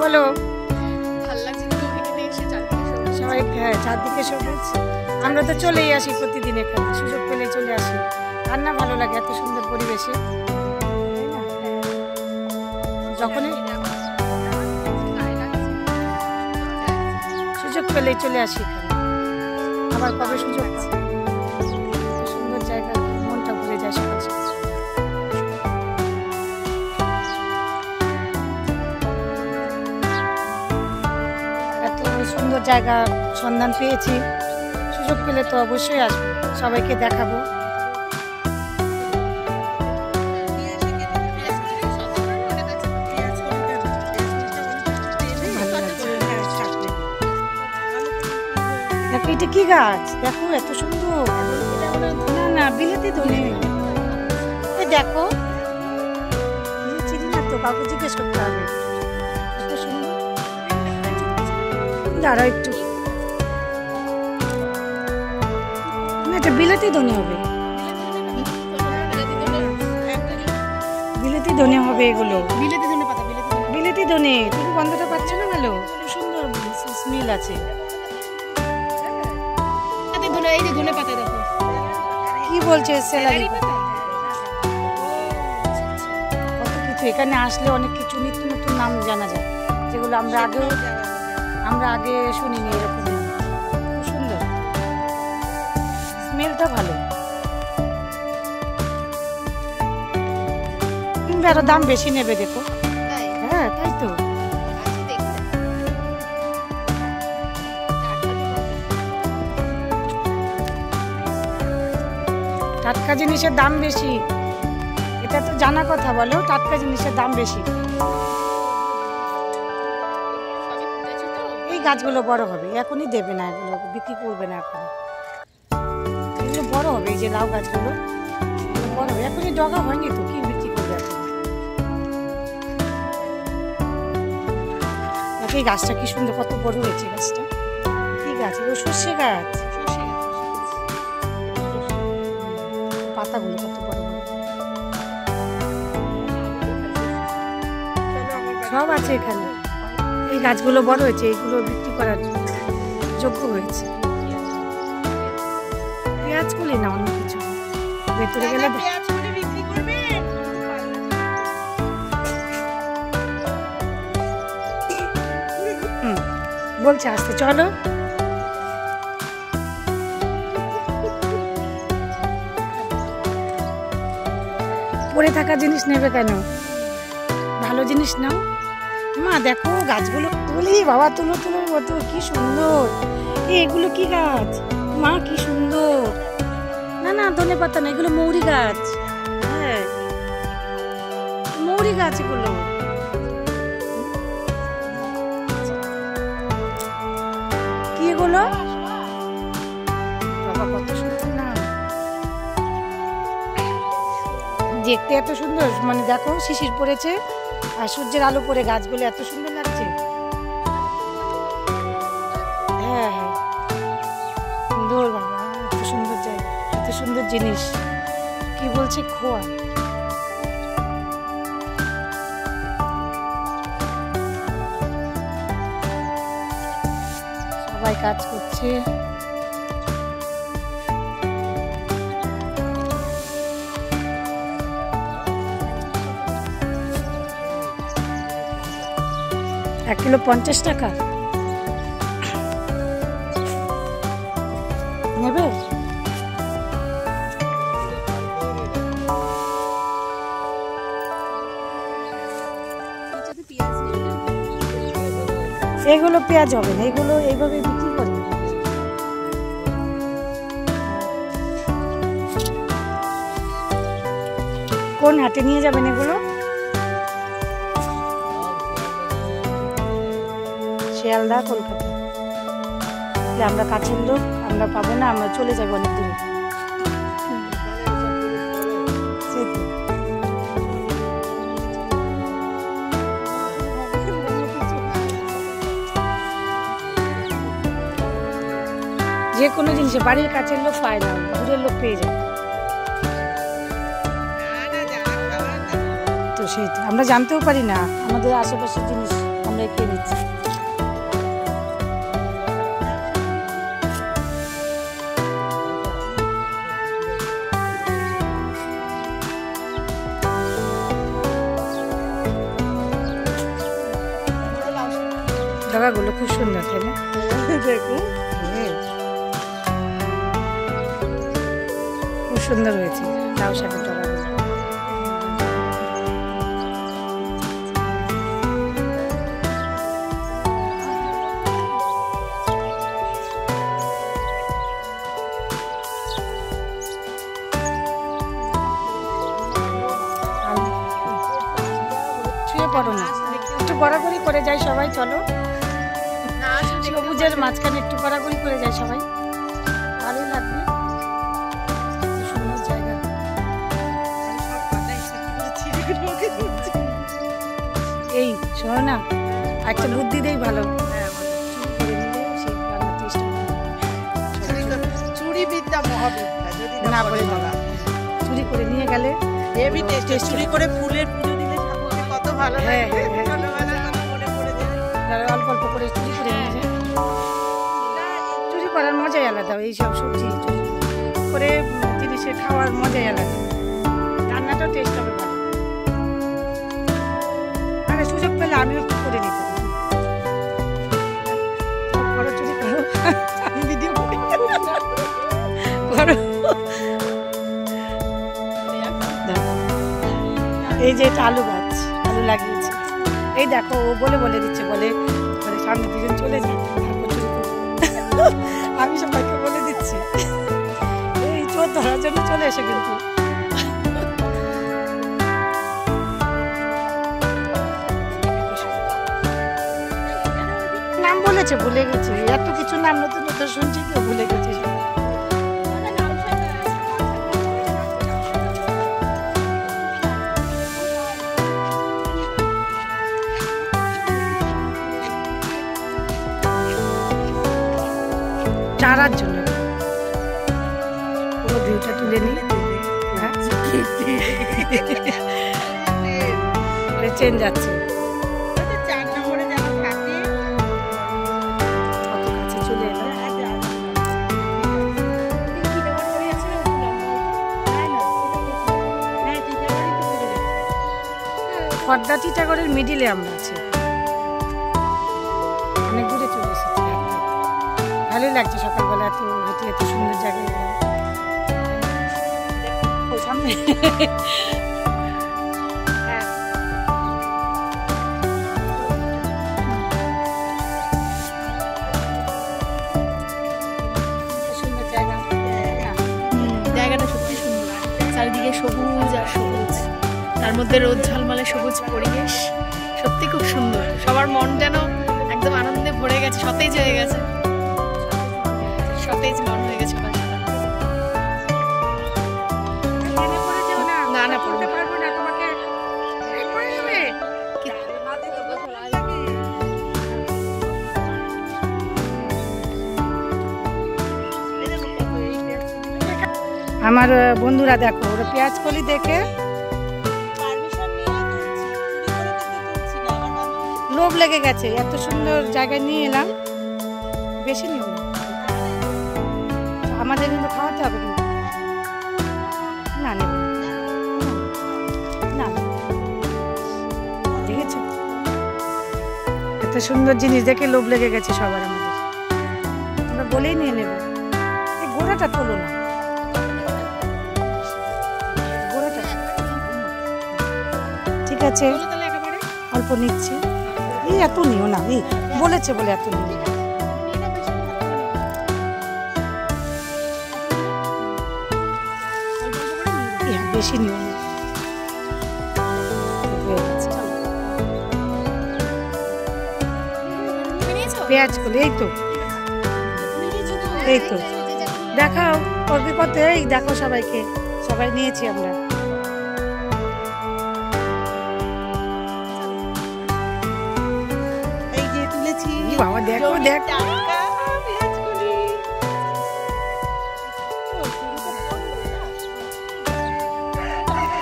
বলো। ভালো লাগছে তো এখানে এসে চারদিকে সবাই হ্যাঁ চারদিকে সবুজ। আমরা তো চলেই আসি প্রতিদিন, এখানে সুযোগ পেলে চলে আসি। আর না ভালো লাগে এত সুন্দর পরিবেশে, যখনই সুযোগ পেলেই চলে আসি এখানে। আবার কবে সুযোগ পাই। সুন্দর জায়গা, মনটা ভরে যায় সকাল সকাল। এত সুন্দর জায়গা সন্ধান পেয়েছি, সুযোগ পেলে তো অবশ্যই আসবো, সবাইকে দেখাবো। দেখো এটা কি গাছ, দেখো এত সুন্দর। না না বিলেতি ধনে, দেখো চিনি না তো, কাউকে জিজ্ঞেস করতে হবে। এত সুন্দর, দাঁড়াও একটু, না এটা বিলেতি ধনে হবে, বিলেতি ধনে হবে এগুলো। বিলেতি ধনে পাতা, বিলেতি ধনে, তুমি গন্ধটা পাচ্ছ না? ভালো সুন্দর স্মেল আছে। এই যে ধনে পাতা দেখো কি বলছে স্যালারি পাতা, কত কিছু। এখানে আসলে অনেক কিছু নিত্য নতুন নাম জানা যায়, যেগুলো আমরা আগে শুনিনি। এরকম খুব সুন্দর, স্মেলটা ভালো, কিন্তু আরো দাম বেশি নেবে দেখো। হ্যাঁ তাই তো, টাটকা জিনিসের দাম বেশি, এটা তো জানা কথা। বলো টাটকা জিনিসের দাম বেশি। এই গাছগুলো বড় হবে, এখনই দেবে না, এগুলো বিক্রি করবে না এখন। এগুলো বড় হবে, এই যে লাউ গাছগুলো বড় হবে, এখনই ডগা হয়নি তো, কি বিক্রি করবে এখন। এই গাছটা কি সুন্দর, কত বড় হয়েছে গাছটা। কি গাছ এগুলো? সর্ষে গাছ। পাতাগুলো কত বড় বড়, সব আছে এখানে। এই গাছগুলো বড় হয়েছে, এইগুলো বিক্রি করার যোগ্য হয়েছে। পেঁয়াজ কুলি না, অন্য কিছু ভেতরে গেলে বলছে আসতে, চলো। পড়ে থাকা জিনিস নেবে কেন, ভালো জিনিস নাও। মা দেখো গাছগুলো, তুলি বাবা, তুলো তুলো মতো, কি সুন্দর। এগুলো কি গাছ মা, কি সুন্দর। না না ধনে পাতা না, এগুলো মৌরি গাছ। হ্যাঁ মৌরি গাছ এগুলো। কি এগুলো বাবা, কত সুন্দর না, দেখতে এত সুন্দর। মানে দেখো শিশির পড়েছে আর সূর্যের আলো পড়ে গাছগুলো এত সুন্দর লাগছে। হ্যাঁ হ্যাঁ সুন্দর বাবা, এত সুন্দর জায়গা, এত সুন্দর জিনিস। কি বলছে খোয়া, সবাই কাজ করছে। এক কিলো 50 টাকা নেবে। এগুলো পেঁয়াজ হবে না, এগুলো এইভাবে বিক্রি করবে। কোন হাটে নিয়ে যাবেন এগুলো? শিয়ালদা, কলকাতা। আমরা কাছের লোক, আমরা পাবো না, আমরা চলে যাবো অনেক দূরে। যে কোনো জিনিসে বাড়ির কাছের লোক পায় না, দূরের লোক পেয়ে যায়। তো সেই আমরা জানতেও পারি না আমাদের আশেপাশের জিনিস আমরা খেয়ে নিচ্ছি। ডগাগুলো খুব সুন্দর, তাই না? দেখুন খুব সুন্দর হয়েছে লাউ শাকের ডগাগুলো। শুয়ে পড়ো না, একটু গড়াগড়ি করে যাই সবাই, চলো সবুজের মাঝখানে একটু গড়াগড়ি করে যায় সবাই, ভালোই লাগবে। সুন্দর জায়গা। এই শোনো না, একটা বুদ্ধি দেই ভালো, চুরি বিদ্যা মহাবিদ্যা, যদি না বলে বলা, চুরি করে নিয়ে গেলে হেভি টেস্ট। চুরি করে ফুলের পুজো দিলে ঠাকুরকে কত ভালো লাগে। হ্যাঁ, হ্যাঁ, হ্যাঁ। ছোটবেলার কথা মনে পড়ে যায়। যারা অল্প অল্প করে চুরি করে নিয়ে যায়, চুরি করার মজাই আলাদা। এইসব সবজি চুরি করে জিনিসের খাওয়ার মজাই আলাদা, রান্নাটাও টেস্ট হবে ভালো। আরে সুযোগ পেলে আমিও একটু করে নিতাম। করো চুরি করো, আমি ভিডিও করি, করো। এই যে এটা আলু গাছ, আলু লাগিয়েছে। এই দেখো ও বলে বলে দিচ্ছে, বলে সামনে দুজন চলে যায়, তারপর চুরি করবো। আমি সবাইকে বলে দিচ্ছি, এই চোর ধরার জন্য চলে এসে কিন্তু। নাম বলেছে, ভুলে গেছে, এত কিছু নাম নতুন নতুন শুনছি, কেউ ভুলে গেছে। চারার জন্য পুরো ভিউটা তুলে নিই। ট্রেন যাচ্ছে, কত কাছে চলে এলাম। খড়দা টিটাগড়ের মিডিলে আমরা আছি, অনেক দূরে চলে এসেছি। ভালোই লাগছে সকালবেলা এত হেঁটে, এত সুন্দর জায়গায় সামনে। হ্যাঁ, সুন্দর জায়গা, জায়গাটা সত্যি সুন্দর, চারিদিকে সবুজ আর সবুজ, তার মধ্যে রোদ ঝলমলে সবুজ পরিবেশ, সত্যি খুব সুন্দর। সবার মন যেন একদম আনন্দে ভরে গেছে, সতেজ হয়ে গেছে, সতেজ মন হয়ে গেছে। না না, পড়তে পারবো না, তোমাকে আমার বন্ধুরা দেখো, ওরা পেঁয়াজ কলি দেখে লোভ লেগে গেছে, এত সুন্দর জায়গায় নিয়ে এলাম, বেশি নিও না, আমাদের কিন্তু খাওয়াতে হবে, কিন্তু না নেব না, দেখেছো এত সুন্দর জিনিস দেখে লোভ লেগে গেছে সবার আমাদের, আমরা বলেই নিয়ে নেব। এই গোড়াটা তোলো না, গোড়াটা ঠিক আছে, অল্প নিচ্ছি। এই এত নিও না, এই বলেছে বলে এত নিও না। বেশি নিও না, পেঁয়াজ করলে এই তো, এই তো দেখাও করবি কত, এই দেখো সবাইকে, সবাই নিয়েছি আমরা। এই যে তুলেছি বাবা, দেখো দেখ,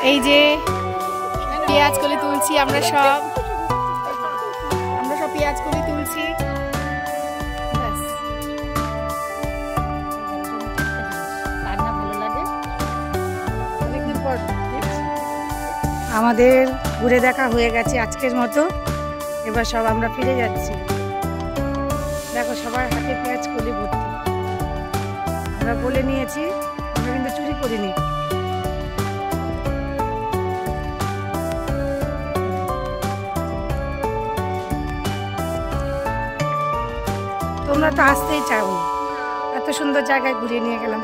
এই যে পেঁয়াজ কলি তুলছি আমরা সব পেঁয়াজ কলি তুলছি। ব্যাস। রান্না ভালো লাগে। অনেকদিন পর দেখছি। আমাদের ঘুরে দেখা হয়ে গেছে আজকের মতো। এবার সব আমরা ফিরে যাচ্ছি। দেখো সবার হাতে পেঁয়াজ কলি ভর্তি। আমরা বলে নিয়েছি, আমরা কিন্তু চুরি করিনি। তোমরা তো আসতেই চাও, এত সুন্দর জায়গায় ঘুরিয়ে নিয়ে গেলাম।